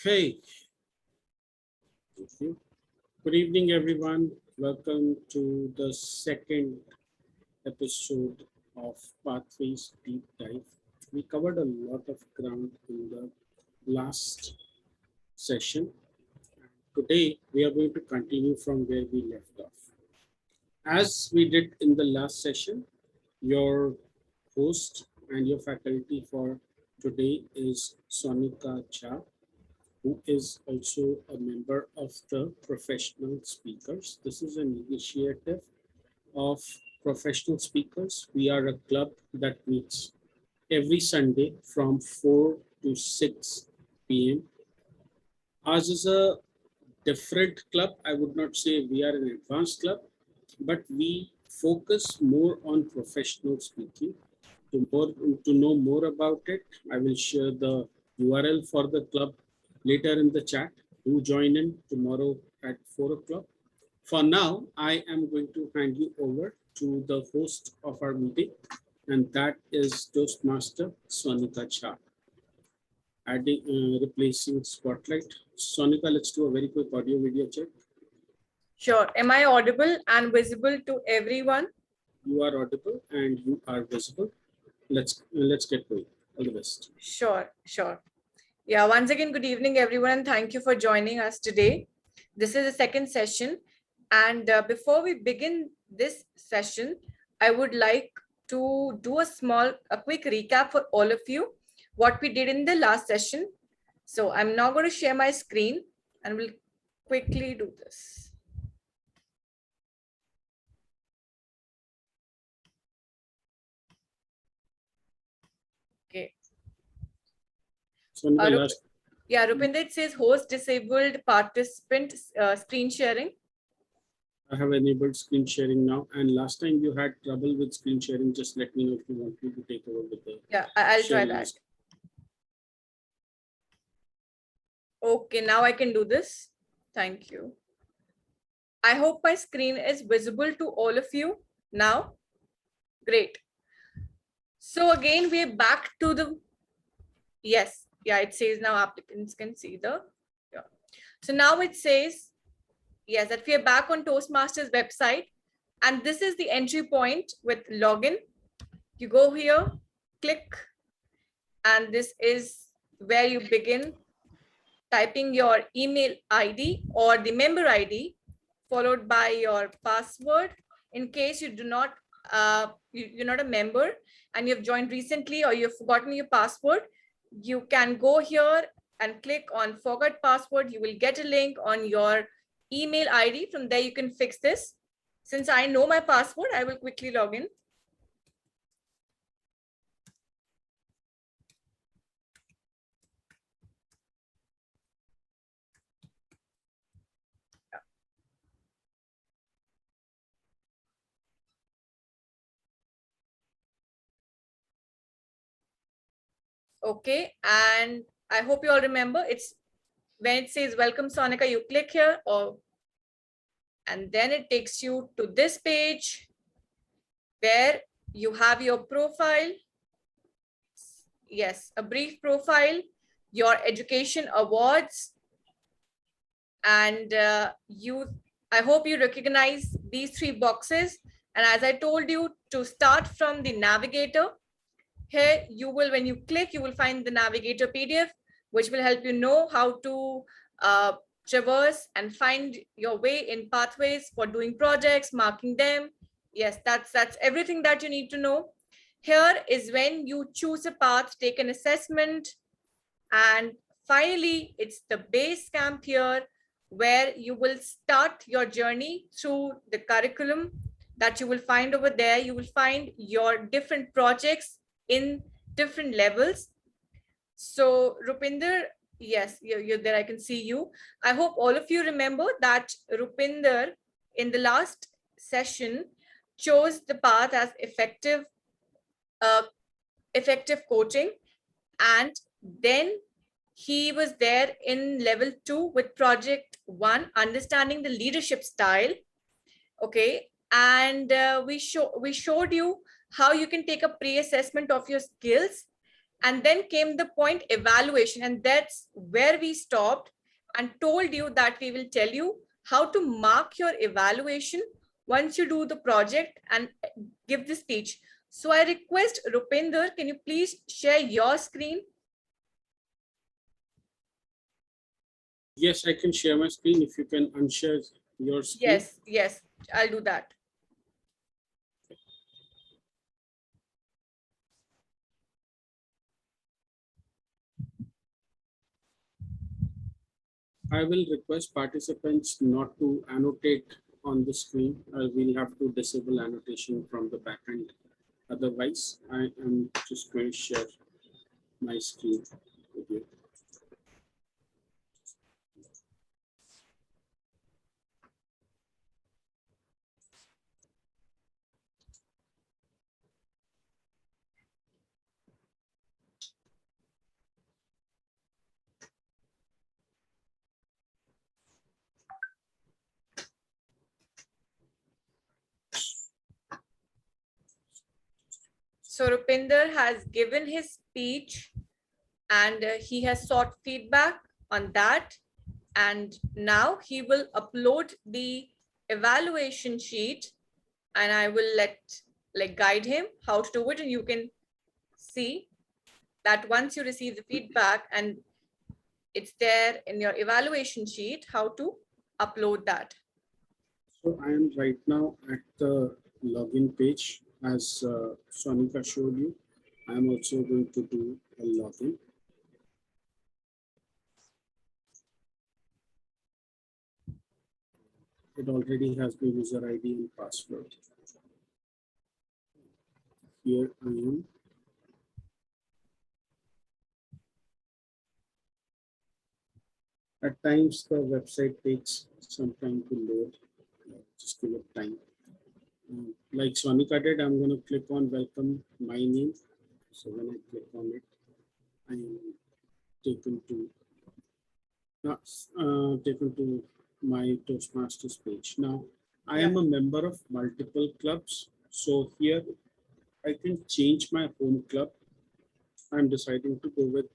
Okay, thank you. Good evening, everyone. Welcome to the second episode of Pathways Deep Dive. We covered a lot of ground in the last session. Today, we are going to continue from where we left off. As we did in the last session, your host and your faculty for today is Sonika Jha, who is also a member of the professional speakers. This is an initiative of professional speakers. We are a club that meets every Sunday from 4 to 6 p.m. Ours is a different club. I would not say we are an advanced club, but we focus more on professional speaking. To know more about it, I will share the URL for the club later in the chat. Do join in tomorrow at 4 o'clock. For now, I am going to hand you over to the host of our meeting, and that is Toastmaster Sonika Jha. Replacing Spotlight. Sonika, let's do a very quick audio video check. Sure. Am I audible and visible to everyone? You are audible and you are visible. Let's get going. All the best. Sure. Yeah, once again, good evening, everyone, and thank you for joining us today. This is the second session. And before we begin this session, I would like to do a quick recap for all of you, what we did in the last session. So I'm now going to share my screen and we'll quickly do this. Okay. Yeah, Rupinder, it says host disabled participant screen sharing. I have enabled screen sharing now. And last time you had trouble with screen sharing, just let me know if you want me to take over with the. Yeah, I'll try that. Okay, now I can do this. Thank you. I hope my screen is visible to all of you now. Great. So again, we're back to the, yes, yeah, it says now applicants can see the, yeah. So now it says, yes, that we are back on Toastmasters website. And this is the entry point with login. You go here, click, and this is where you begin typing your email ID or the member ID, followed by your password. In case you do not, you're not a member and you've joined recently or you've forgotten your password, you can go here and click on forgot password. You will get a link on your email ID. From there, you can fix this. Since I know my password, I will quickly log in. Okay, and I hope you all remember, it's when it says welcome Sonika, you click here, and then it takes you to this page where you have your profile. Yes, a brief profile, your education awards, and I hope you recognize these three boxes. And as I told you, to start from the navigator, here you will, when you click, you will find the navigator PDF, which will help you know how to traverse and find your way in Pathways for doing projects, marking them. Yes, that's everything that you need to know. Here is when you choose a path, take an assessment, and finally, it's the base camp here where you will start your journey through the curriculum that you will find over there. You will find your different projects in different levels. So Rupinder, yes, you're there, I can see you. I hope all of you remember that Rupinder in the last session chose the path as effective coaching, and then he was there in level 2 with project 1, understanding the leadership style. Okay, and we showed you how you can take a pre-assessment of your skills And then came the point evaluation, and that's where we stopped and told you that we will tell you how to mark your evaluation once you do the project and give the speech. So I request Rupinder, can you please share your screen? Yes, I can share my screen. If you can unshare your screen. Yes, I'll do that. I will request participants not to annotate on the screen. We'll have to disable annotation from the backend. Otherwise, I am just going to share my screen with you. So Rupinder has given his speech and he has sought feedback on that. And now he will upload the evaluation sheet and I will guide him how to do it. And you can see that once you receive the feedback and it's there in your evaluation sheet, how to upload that. So I am right now at the login page as Sonika showed you. I am also going to do a login. It already has the user ID and password. Here I am. At times the website takes some time to load. Just give it time. Like Sonika did, I'm going to click on welcome my name. So when I click on it, I am taken to my Toastmasters page. Now, I am a member of multiple clubs. So here I can change my home club. I'm deciding to go with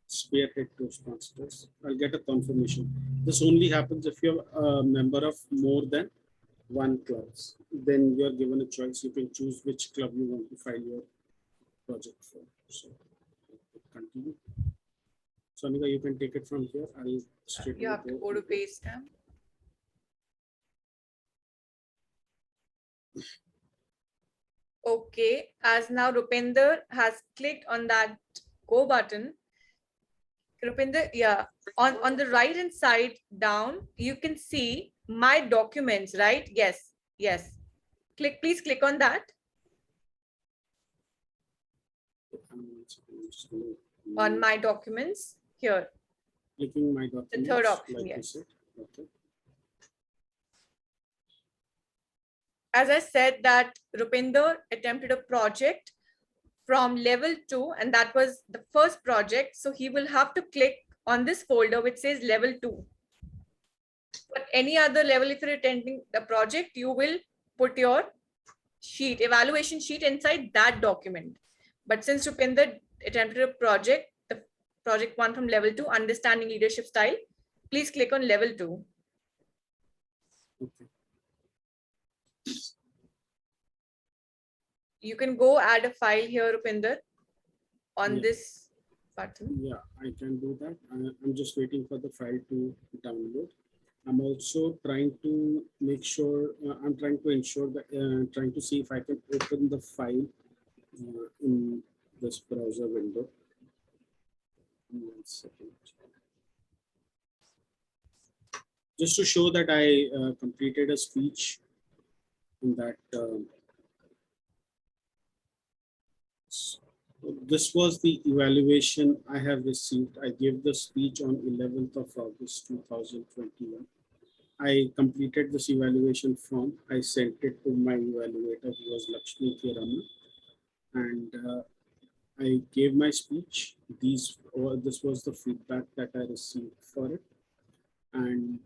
Spearhead Toastmasters. I'll get a confirmation. This only happens if you're a member of more than one clubs. Then you're given a choice. You can choose which club you want to file your project for. So continue. Sonika, you can take it from here. I'll straight You have to go to Basecamp. Okay, as now Rupinder has clicked on that go button. Rupinder, yeah, on the right hand side down, you can see my documents, right? Yes. Please click on that. On my documents here. Clicking my documents. The third option, like yes. Okay. As I said that Rupinder attempted a project from level 2 and that was the first project. So he will have to click on this folder which says level 2. But any other level, if you're attending the project, you will put your sheet, evaluation sheet inside that document. But since Rupinder attempted a project, the project 1 from level 2, understanding leadership style, please click on level 2. Okay. You can go add a file here, Rupinder, on this button. Yeah, I can do that. I'm just waiting for the file to download. I'm also trying to make sure, I'm trying to ensure that, trying to see if I can open the file in this browser window. 1 second. Just to show that I completed a speech in that. This was the evaluation I have received. I gave the speech on 11th of August 2021. I completed this evaluation form. I sent it to my evaluator, who was Lakshmi Kirama, and I gave my speech. This was the feedback that I received for it. And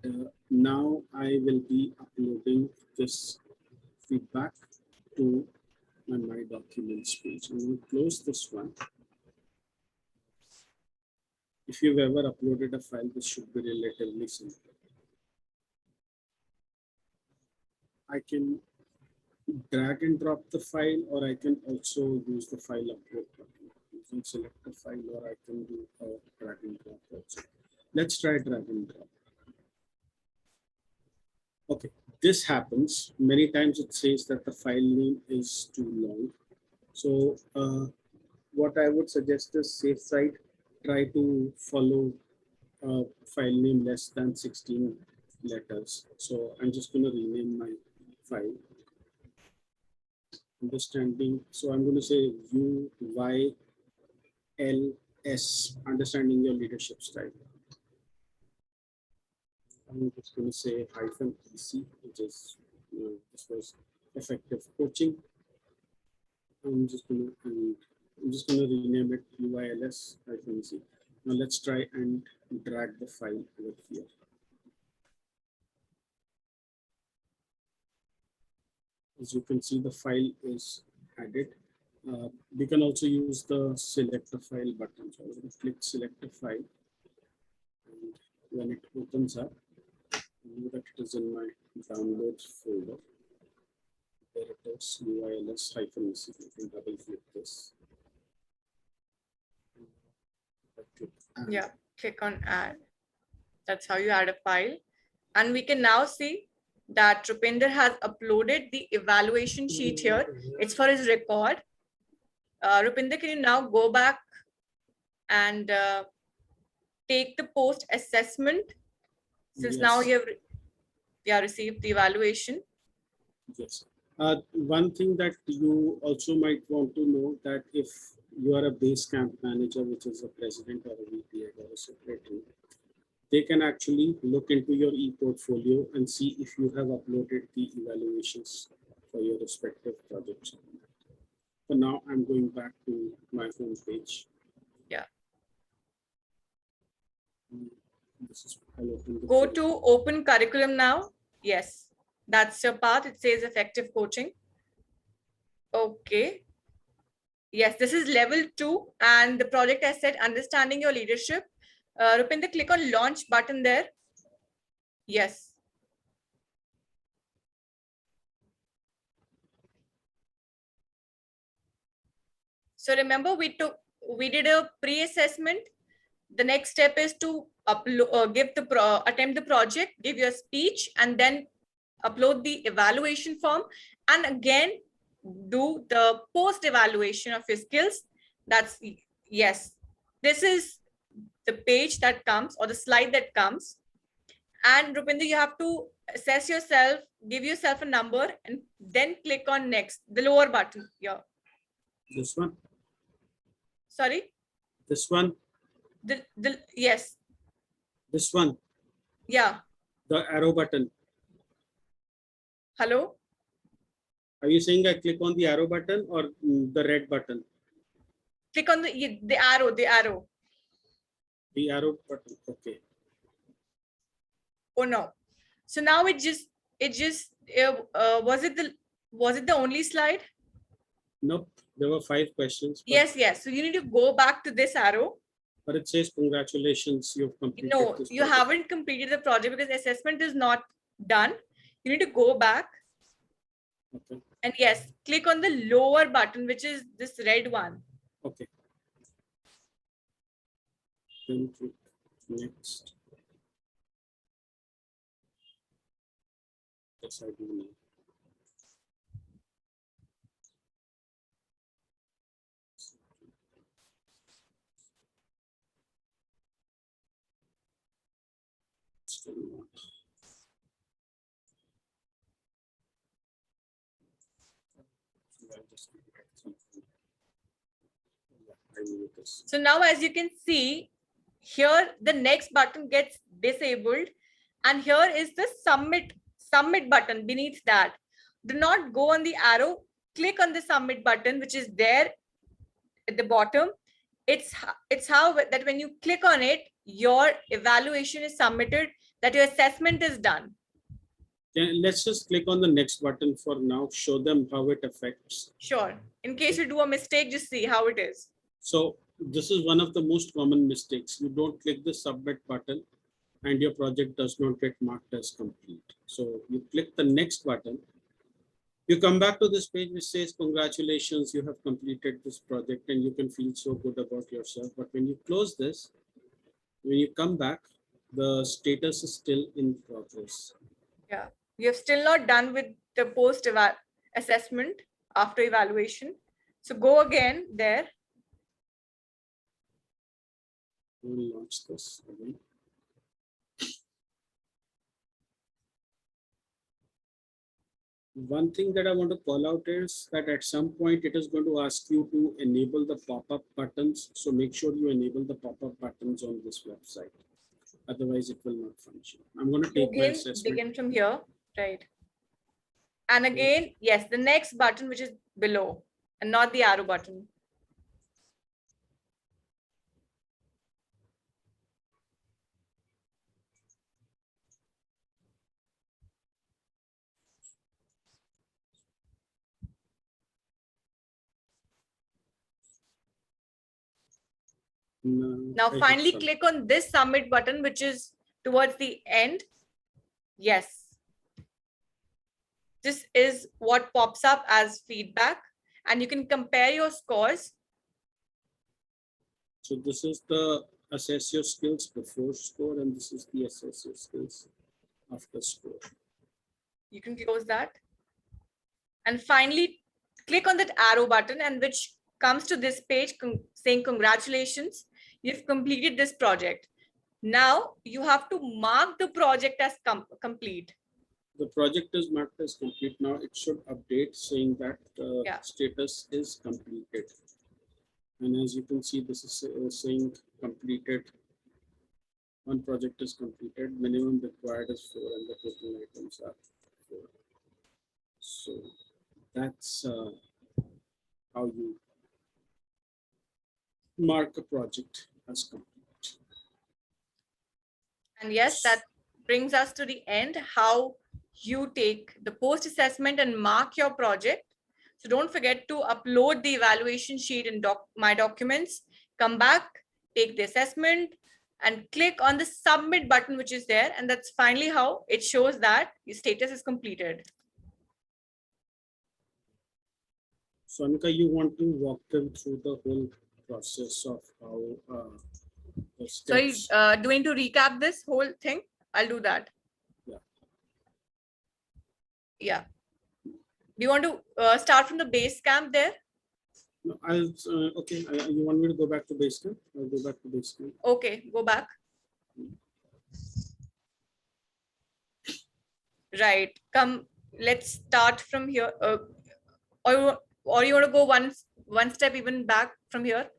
now I will be uploading this feedback to on my documents page. I'm going to close this one. If you've ever uploaded a file, this should be relatively simple. I can drag and drop the file, or I can also use the file upload button. You can select a file, or I can do a drag and drop also. Let's try drag and drop. Okay, this happens. Many times it says that the file name is too long. So what I would suggest is safe side, try to follow a file name less than 16 letters. So I'm just going to rename my file. Understanding. So I'm going to say UYLS, understanding your leadership style. I'm just going to say -EC, which is, this was effective coaching. I'm just going to rename it UYLS-EC. Now let's try and drag the file over here. As you can see, the file is added. We can also use the select a file button. So I'm going to click select a file. And when it opens up, know that it is in my downloads folder. There it is, UYLS-EC. You can double click this. Yeah, click on add. That's how you add a file. And we can now see that Rupinder has uploaded the evaluation sheet here. It's for his record. Rupinder, can you now go back and take the post assessment? Since now you have received the evaluation. Yes. One thing that you also might want to know, that if you are a base camp manager, which is a president or a VP or a secretary, they can actually look into your e-portfolio and see if you have uploaded the evaluations for your respective projects. For now, I'm going back to my home page. Yeah. Go to open curriculum now. Yes, that's your path. It says effective coaching. Okay. Yes, this is level 2 and the project has said understanding your leadership. Rupinder, click on launch button there. Yes. So remember we did a pre-assessment. The next step is to upload, attempt the project, give your speech, and then upload the evaluation form, and again do the post evaluation of your skills. That's yes. This is the page that comes, or the slide that comes. And Rupinder, you have to assess yourself, give yourself a number, and then click on next, the lower button here. This one. Sorry. This one. Yes. This one. Yeah. The arrow button. Hello. Are you saying I click on the arrow button or the red button? Click on the arrow. The arrow. The arrow button. Okay. Oh no. So now was it the only slide? Nope. There were 5 questions. Yes. So you need to go back to this arrow. But it says congratulations, you've completed. No, you haven't completed the project because assessment is not done. You need to go back. Okay. And yes, click on the lower button, which is this red one. Okay. Then click next. Yes, I do now. Still not. So now, as you can see, here the next button gets disabled, and here is the submit button beneath that. Do not go on the arrow, click on the submit button, which is there at the bottom. It's how that when you click on it, your evaluation is submitted, that your assessment is done. Let's just click on the next button for now, show them how it affects. Sure. In case you do a mistake, just see how it is. So this is one of the most common mistakes. You don't click the submit button and your project does not get marked as complete. So you click the next button. You come back to this page which says, congratulations, you have completed this project and you can feel so good about yourself. But when you close this, when you come back, the status is still in progress. Yeah. You have still not done with the post assessment after evaluation. So go again there. We'll launch this again. One thing that I want to call out is that at some point it is going to ask you to enable the pop-up buttons. So make sure you enable the pop-up buttons on this website. Otherwise it will not function. I'm going to take my Again, assessment. begin from here, right? And again, yes, the next button, which is below and not the arrow button. Now finally click on this submit button, which is towards the end. Yes. This is what pops up as feedback, and you can compare your scores. So this is the assess your skills before score, and this is the assess your skills after score. You can close that. And finally, click on that arrow button, and which comes to this page saying congratulations, you've completed this project. Now you have to mark the project as complete. The project is marked as complete. Now it should update saying that the status is completed. And as you can see, this is saying completed. One project is completed. Minimum required is 4 and the total items are 4. So that's how you mark a project as complete. And yes, that brings us to the end, how you take the post assessment and mark your project. So don't forget to upload the evaluation sheet in My Documents, come back, take the assessment and click on the submit button, which is there. And that's finally how it shows that your status is completed. So Anika, you want to walk them through the whole process of how the steps. Sorry, doing to recap this whole thing? I'll do that. Yeah. Yeah. Do you want to start from the base camp there? No, okay. You want me to go back to Basecamp? I'll go back to Basecamp. Okay, go back. Right. Come. Let's start from here. Or you want to go one step even back from here?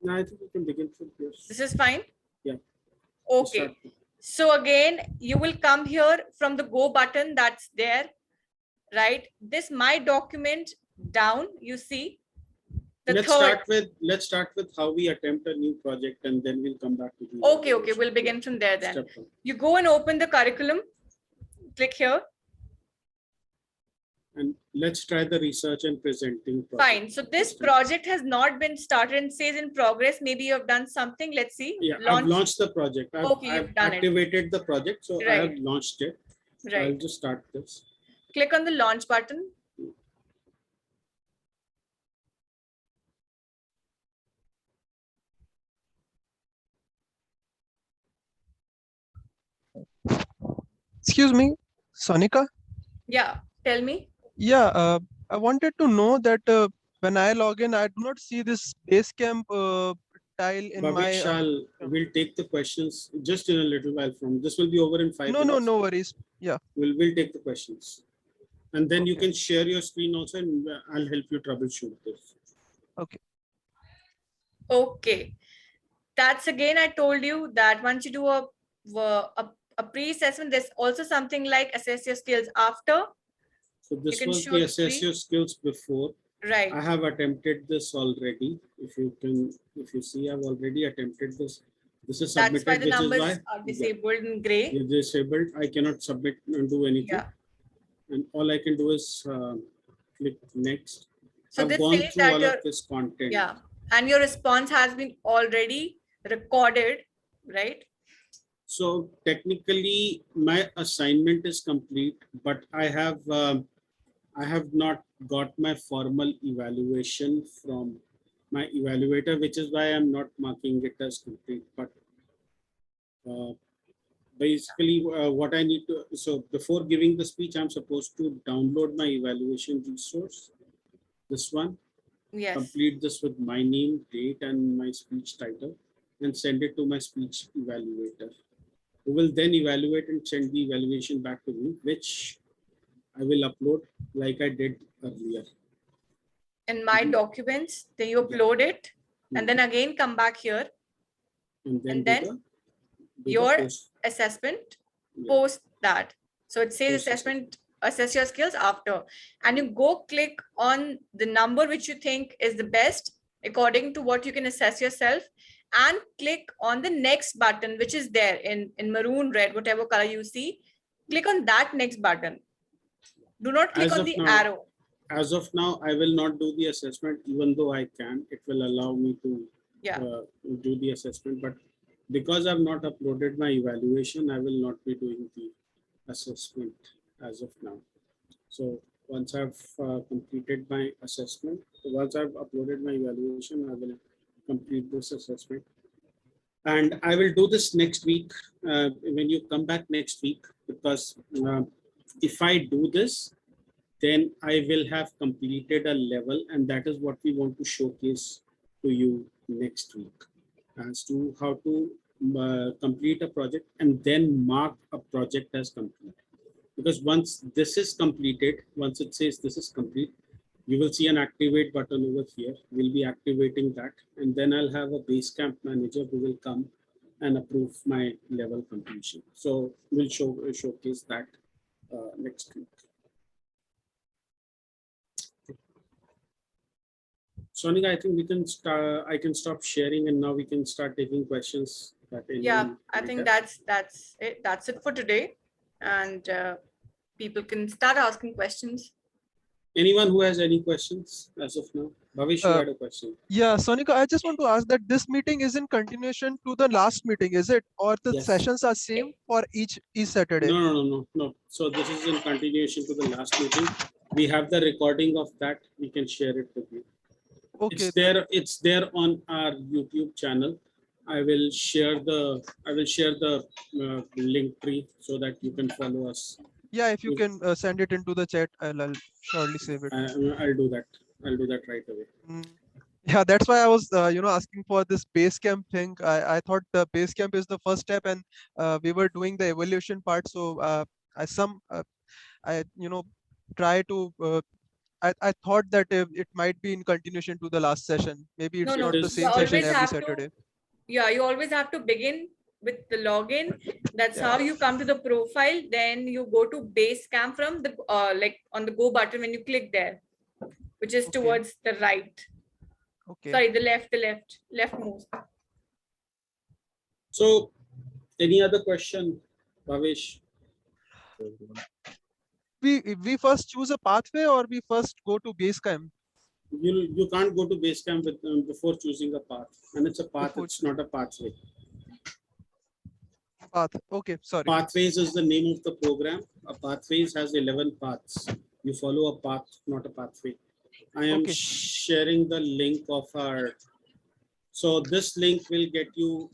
No, I think we can begin from here. This is fine. Yeah. Okay. So again, you will come here from the go button that's there. Right. This My Document down. You see. Let's start with how we attempt a new project, and then we'll come back to the. Okay. We'll begin from there then. You go and open the curriculum. Click here. And let's try the research and presenting project. Fine. So this project has not been started and says in progress. Maybe you have done something. Let's see. Yeah, I've launched the project. I've activated the project. So I have launched it. So I'll just start this. Click on the launch button. Excuse me, Sonika? Yeah, tell me. Yeah, I wanted to know that when I log in, I do not see this Basecamp tile in we'll take the questions just in a little while from this will be over in 5 minutes. No worries. Yeah. We'll take the questions. And then you can share your screen also and I'll help you troubleshoot this. Okay. That's again, I told you that once you do a pre-assessment, there's also something like assess your skills after. So this was the assess your skills before. Right. I have attempted this already. If you see, I've already attempted this. This is That's why submitted, the which is numbers why are disabled in gray. it's disabled. I cannot submit and do anything. Yeah. And all I can do is click next. So I've this gone says through that all your, of this content. yeah, and your response has been already recorded, right? So technically, my assignment is complete, but I have not got my formal evaluation from my evaluator, which is why I'm not marking it as complete. But uh, basically, what I need to, so before giving the speech, I'm supposed to download my evaluation resource, this one, Yes. complete this with my name, date, and my speech title, and send it to my speech evaluator, who will then evaluate and send the evaluation back to me, which I will upload like I did earlier. In my documents, then you upload it and then again come back here And then, and do then the your post. assessment, Yeah. post that. So it says Post assessment, assess your skills after, and you go click on the number which you think is the best according to what you can assess yourself, and click on the next button, which is there in maroon, red, whatever color you see. Click on that next button. Do not click As on of the now- arrow. As of now, I will not do the assessment, even though I can. It will allow me to Yeah. do the assessment. But because I've not uploaded my evaluation, I will not be doing the assessment as of now. So once I've completed my assessment, once I've uploaded my evaluation, I will complete this assessment. And I will do this next week when you come back next week, because if I do this, then I will have completed a level, and that is what we want to showcase to you next week, as to how to complete a project and then mark a project as complete. Because once this is completed, once it says this is complete, you will see an activate button over here. We'll be activating that, and then I'll have a Basecamp manager who will come and approve my level completion. So we'll showcase that next week. Sonika, I think we can start. I can stop sharing, and now we can start taking questions. Yeah, I think that's it. That's it for today, and people can start asking questions. Anyone who has any questions as of now? Bhavish, you had a question. Yeah, Sonika, I just want to ask that this meeting is in continuation to the last meeting, is it? Or the Yes. sessions are same for each Saturday? No. So this is in continuation to the last meeting. We have the recording of that. We can share it with you. Okay. It's there on our YouTube channel. I will share the link tree so that you can follow us. Yeah, if you can send it into the chat, I'll surely save it. I'll do that. I'll do that right away. Yeah, that's why I was, asking for this Basecamp thing. I thought the Basecamp is the first step, and we were doing the evaluation part. So I try to. I thought that it might be in continuation to the last session. Maybe it's No, not it the is- same you session always every have Saturday. to. Yeah, you always have to begin with the login. That's Yeah. how you come to the profile. Then you go to Basecamp from the like on the go button when you click there, which is Okay. towards the right. Okay. Sorry, the leftmost. So, any other question, Bhavesh? We first choose a pathway, or we first go to Basecamp? You can't go to Basecamp before choosing a path, and it's a path. Before It's not a pathway. path. Okay, sorry. Pathways is the name of the program. A pathways has 11 paths. You follow a path, not a pathway. I am Okay. sharing the link of our. So this link will get you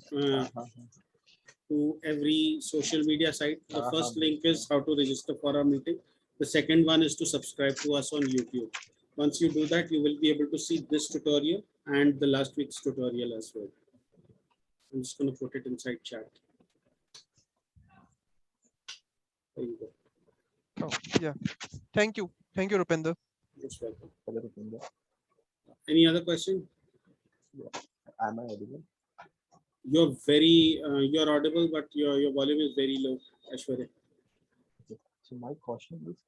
to every social media site. The first link is how to register for our meeting. The second one is to subscribe to us on YouTube. Once you do that, you will be able to see this tutorial and the last week's tutorial as well. I'm just going to put it inside chat. There you go. Oh, yeah. Thank you, Rupinder. Most welcome. Any other question? Am I audible? You're audible, but your volume is very low, Aishwarya. So my question is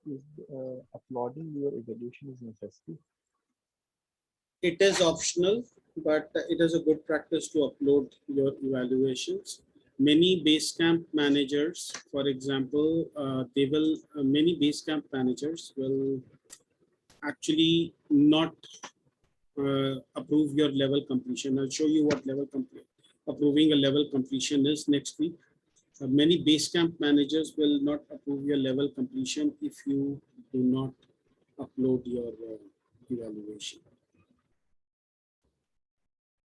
uploading your evaluation is necessary? It is optional, but it is a good practice to upload your evaluations. Many Basecamp managers, for example, many Basecamp managers will actually not approve your level completion. I'll show you what approving a level completion is next week. Many Basecamp managers will not approve your level completion if you do not upload your evaluation.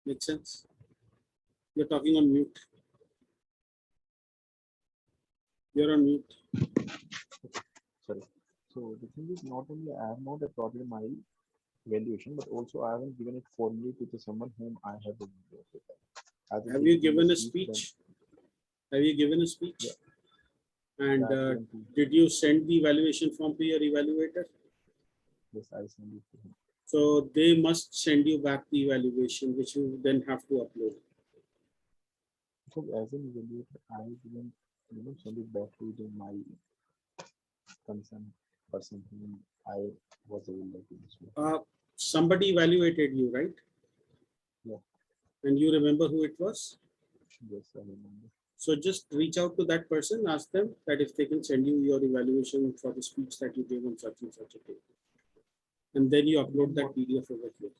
Make sense? You're talking on mute. You're on mute. Sorry. So the thing is, not only I have not uploaded my evaluation, but also I haven't given it formally to someone whom I have been with. Have you given a speech? Have you given a speech? Yeah. And Yeah, I've given to- did you send the evaluation form to your evaluator? Yes, I send it to him. So they must send you back the evaluation, which you then have to upload. So as an evaluator, I didn't, send it back to my concerned person whom I was able to do. Somebody evaluated you, right? Yeah. And you remember who it was? Yes, I remember. So just reach out to that person, ask them that if they can send you your evaluation for the speech that you gave on such and such a day. And then you upload that PDF over here.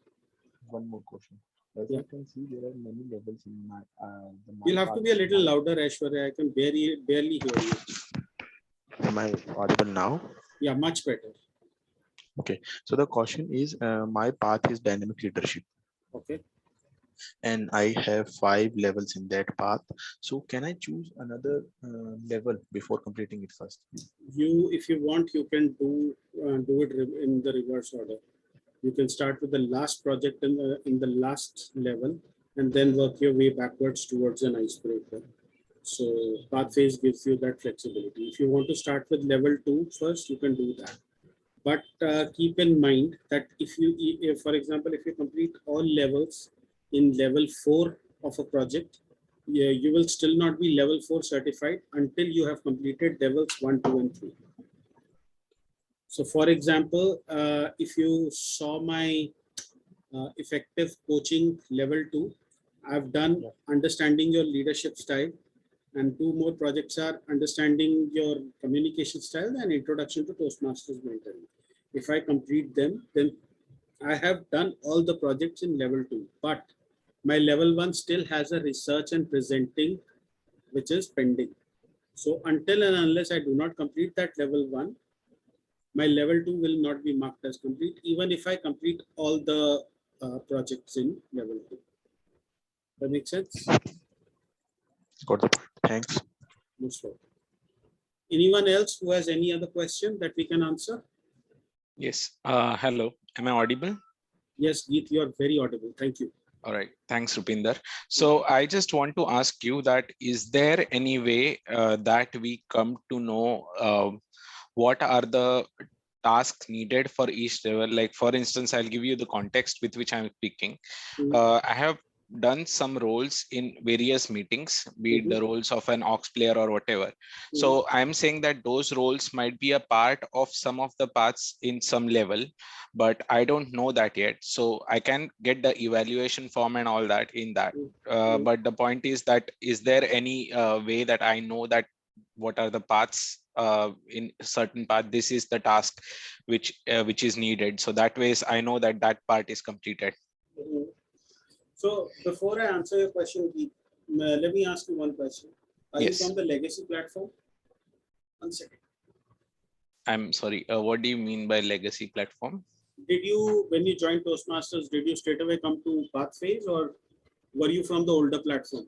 One more question. As Yeah. you can see, there are many levels in my. You'll have to be a little louder, Aishwarya. I can barely hear you. Am I audible now? Yeah, much better. So the question is, my path is dynamic leadership, Okay. and I have 5 levels in that path. So can I choose another level before completing it first? If you want, you can do it in the reverse order. You can start with the last project in the last level, and then work your way backwards towards an icebreaker. So Pathways gives you that flexibility. If you want to start with level 2 first, you can do that. But keep in mind that if, for example, if you complete all levels in level 4 of a project, you will still not be level 4 certified until you have completed levels 1, 2, and 3. So for example, if you saw my effective coaching level 2, I've done understanding your leadership style, and 2 more projects are understanding your communication style and introduction to Toastmasters mentoring. If I complete them, then I have done all the projects in level 2, but my level 1 still has a research and presenting, which is pending. So until and unless I do not complete that level 1, my level 2 will not be marked as complete, even if I complete all the projects in level 2. That makes sense? Got the point. Thanks. Most welcome. Anyone else who has any other question that we can answer? Yes. Hello. Am I audible? Yes, Geet, you are very audible. Thank you. All right. Thanks, Rupinder. So I just want to ask you that, is there any way that we come to know what are the tasks needed for each level? Like, for instance, I'll give you the context with which I'm speaking. I have done some roles in various meetings, be it the roles of an aux player or whatever. So I'm saying that those roles might be a part of some of the paths in some level, but I don't know that yet. So I can get the evaluation form and all that in that. But the point is that, is there any way that I know that what are the paths in certain path, this is the task which is needed, so that ways I know that that part is completed. So before I answer your question, Geet, let me ask you one question. Are Yes. you from the legacy platform? 1 second. I'm sorry, what do you mean by legacy platform? Did you, when you joined Toastmasters, did you straight away come to Pathways, or were you from the older platform?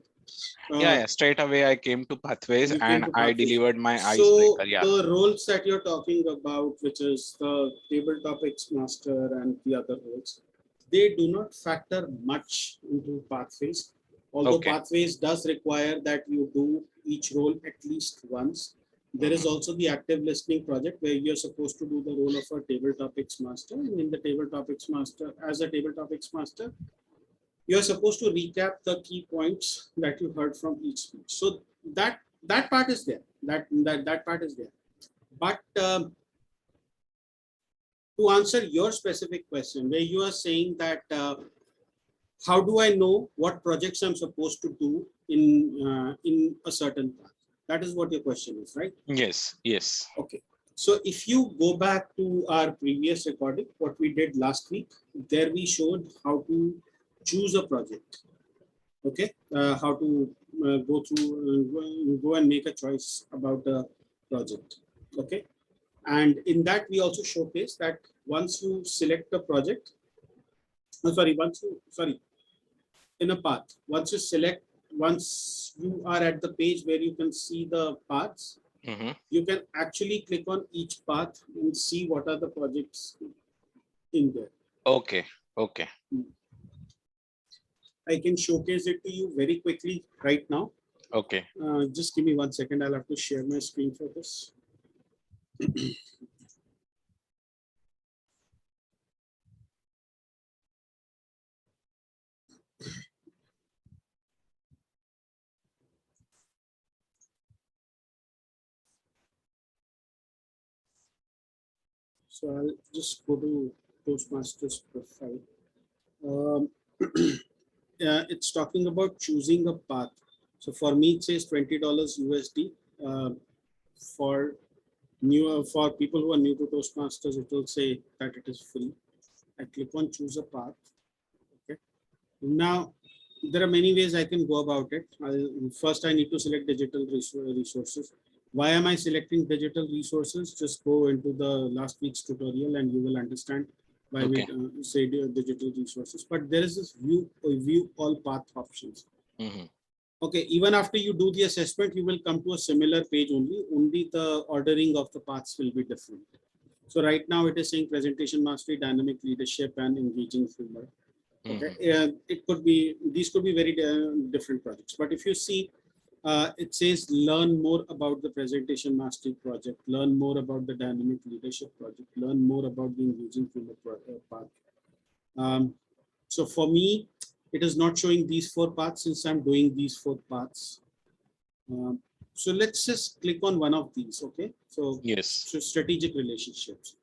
Yeah, straight away I came to Pathways You came and to I Pathways. delivered my So icebreaker. Yeah. the roles that you're talking about, which is the table topics master and the other roles, they do not factor much into Pathways. Although Okay. Pathways does require that you do each role at least once. There is also the active listening project where you're supposed to do the role of a table topics master. And in the table topics master, as a table topics master, you're supposed to recap the key points that you heard from each speech. So that part is there. That part is there. But to answer your specific question, where you are saying that how do I know what projects I'm supposed to do in a certain path? That is what your question is, right? Yes, yes. Okay. So if you go back to our previous recording, what we did last week, there we showed how to choose a project. Okay, how to go and make a choice about the project. Okay, and in that we also showcase that once you select a project, in a path, once you are at the page where you can see the paths, you can actually click on each path and see what are the projects in there. Okay, okay. I can showcase it to you very quickly right now. Okay. Just give me 1 second. I'll have to share my screen for this. So I'll just go to Toastmasters profile. It's talking about choosing a path. So for me, it says $20 USD. For people who are new to Toastmasters, it will say that it is free. I click on choose a path. Okay. Now there are many ways I can go about it. First, I need to select digital resources. Why am I selecting digital resources? Just go into the last week's tutorial and you will understand why we say digital resources. But there is this view all path options. Okay, even after you do the assessment, you will come to a similar page only the ordering of the paths will be different. So right now it is saying presentation mastery, dynamic leadership, and engaging framework. Okay, it could be, these could be very different projects. But if you see, it says learn more about the presentation mastery project, learn more about the dynamic leadership project, learn more about the engaging framework path. So for me, it is not showing these 4 paths since I'm doing these 4 paths. So let's just click on one of these. Okay, so yes, so strategic relationships.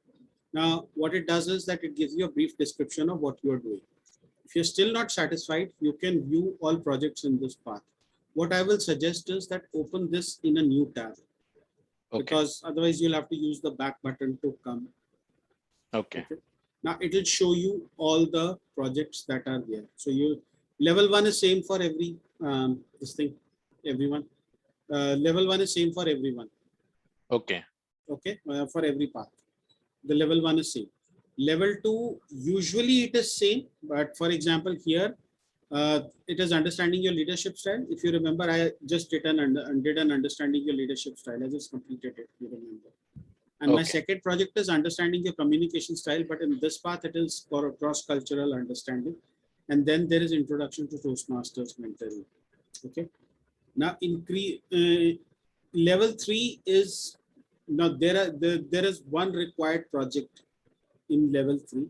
Now what it does is that it gives you a brief description of what you are doing. If you're still not satisfied, you can view all projects in this path. What I will suggest is that open this in a new tab, because otherwise you'll have to use the back button to come. Okay. Now it will show you all the projects that are there. So you level 1 is same for every everyone. Level 1 is same for everyone. Okay. Okay, for every path. The level 1 is same. Level 2, usually it is same, but for example here, it is understanding your leadership style. If you remember, I just did an understanding your leadership style. I just completed it, you remember. And my second project is understanding your communication style, but in this path, it is for a cross-cultural understanding. And then there is introduction to Toastmasters mentoring. Okay. Now level 3 is, now there is one required project in level 3.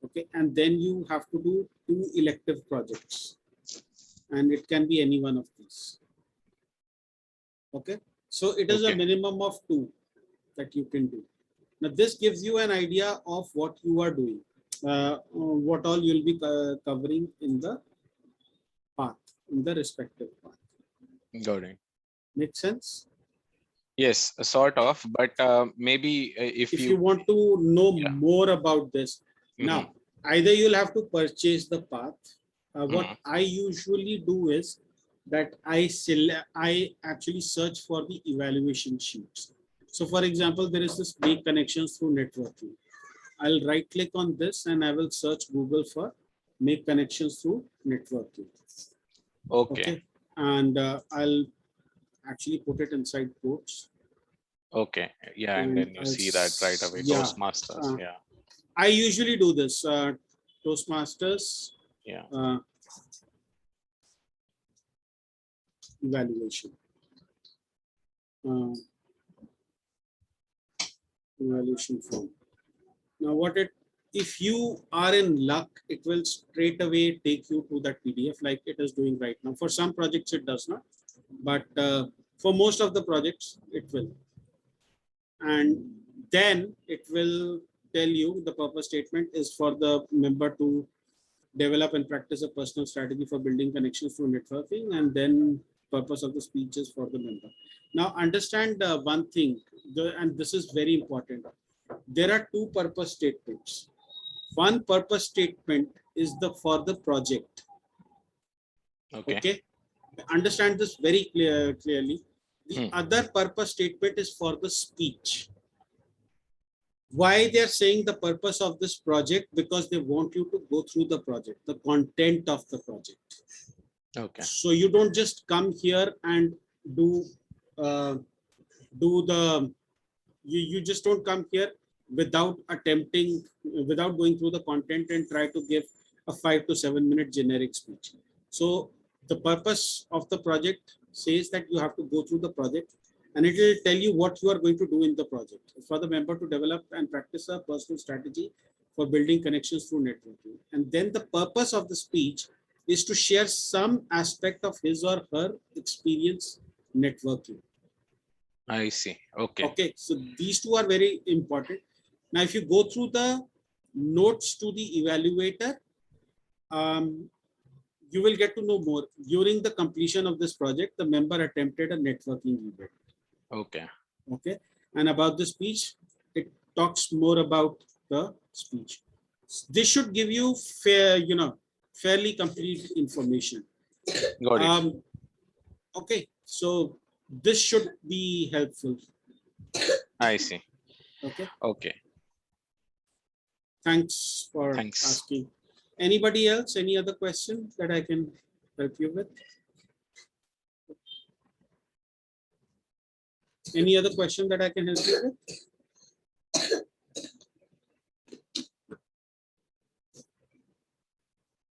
Okay, and then you have to do 2 elective projects, and it can be any one of these. Okay, so it is a minimum of 2 that you can do. Now this gives you an idea of what you are doing, what all you'll be covering in the path, in the respective path. Got it. Make sense? Yes, sort of, but maybe if you want to know more about this, now either you'll have to purchase the path. What I usually do is that I actually search for the evaluation sheets. So for example, there is this make connections through networking. I'll right click on this and I will search Google for make connections through networking. Okay. And I'll actually put it inside quotes. Okay. Yeah, and then you see that right away. Toastmasters. Yeah. I usually do this. Toastmasters. Yeah. Evaluation. Evaluation form. Now, if you are in luck, it will straight away take you to that PDF like it is doing right now. For some projects, it does not, but for most of the projects, it will. And then it will tell you the purpose statement is for the member to develop and practice a personal strategy for building connections through networking, and then purpose of the speech is for the member. Now understand one thing, and this is very important. There are two purpose statements. One purpose statement is for the project. Okay. Understand this very clearly. The other purpose statement is for the speech. Why they are saying the purpose of this project? Because they want you to go through the project, the content of the project. Okay. So you don't just come here and do you just don't come here without going through the content and try to give a 5 to 7 minute generic speech. So the purpose of the project says that you have to go through the project, and it will tell you what you are going to do in the project. It's for the member to develop and practice a personal strategy for building connections through networking. And then the purpose of the speech is to share some aspect of his or her experience networking. I see. Okay. Okay, so these two are very important. Now, if you go through the notes to the evaluator, you will get to know more. During the completion of this project, the member attempted a networking event. Okay. Okay, and about the speech, it talks more about the speech. This should give you fairly complete information. Got it. Okay, so this should be helpful. I see. Okay. Okay. Thanks for asking. Anybody else? Any other question that I can help you with? Any other question that I can help you with?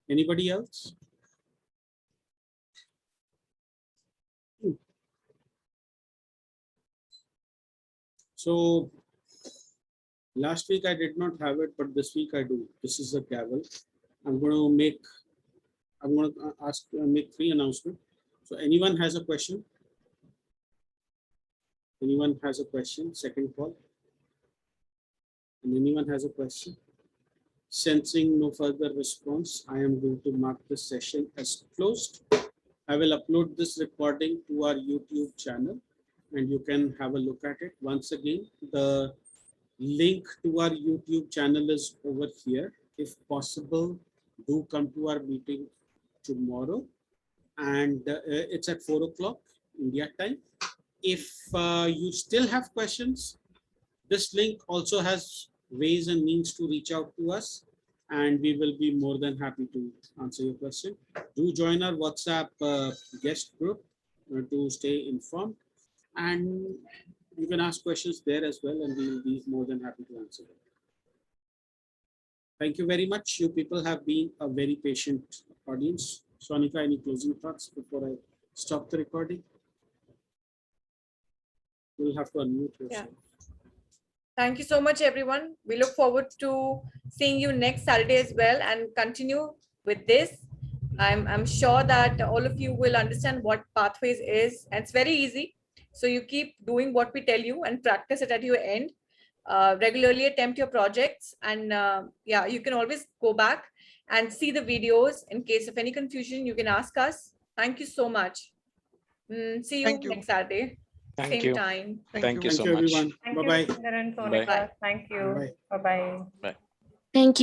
Anybody else? So last week I did not have it, but this week I do. This is a gavel. I'm going to make 3 announcements. So anyone has a question? Anyone has a question? Second call. And anyone has a question? Sensing no further response, I am going to mark this session as closed. I will upload this recording to our YouTube channel, and you can have a look at it. Once again, the link to our YouTube channel is over here. If possible, do come to our meeting tomorrow, and it's at 4 o'clock India time. If you still have questions, this link also has ways and means to reach out to us, and we will be more than happy to answer your question. Do join our WhatsApp guest group to stay informed, and you can ask questions there as well, and we will be more than happy to answer them. Thank you very much. You people have been a very patient audience. Sonika, any closing thoughts before I stop the recording? You'll have to unmute yourself. Yeah. Thank you so much, everyone. We look forward to seeing you next Saturday as well, and continue with this. I'm sure that all of you will understand what Pathways is, and it's very easy. So you keep doing what we tell you and practice it at your end. Regularly attempt your projects, and yeah, you can always go back and see the videos. In case of any confusion, you can ask us. Thank you so much. See you next Saturday. Thank Same you. time. Thank you so much. Everyone. Thank Bye-bye. you, Sundar and Sonika. Bye. Thank you. Bye. Bye-bye. Bye. Thank you.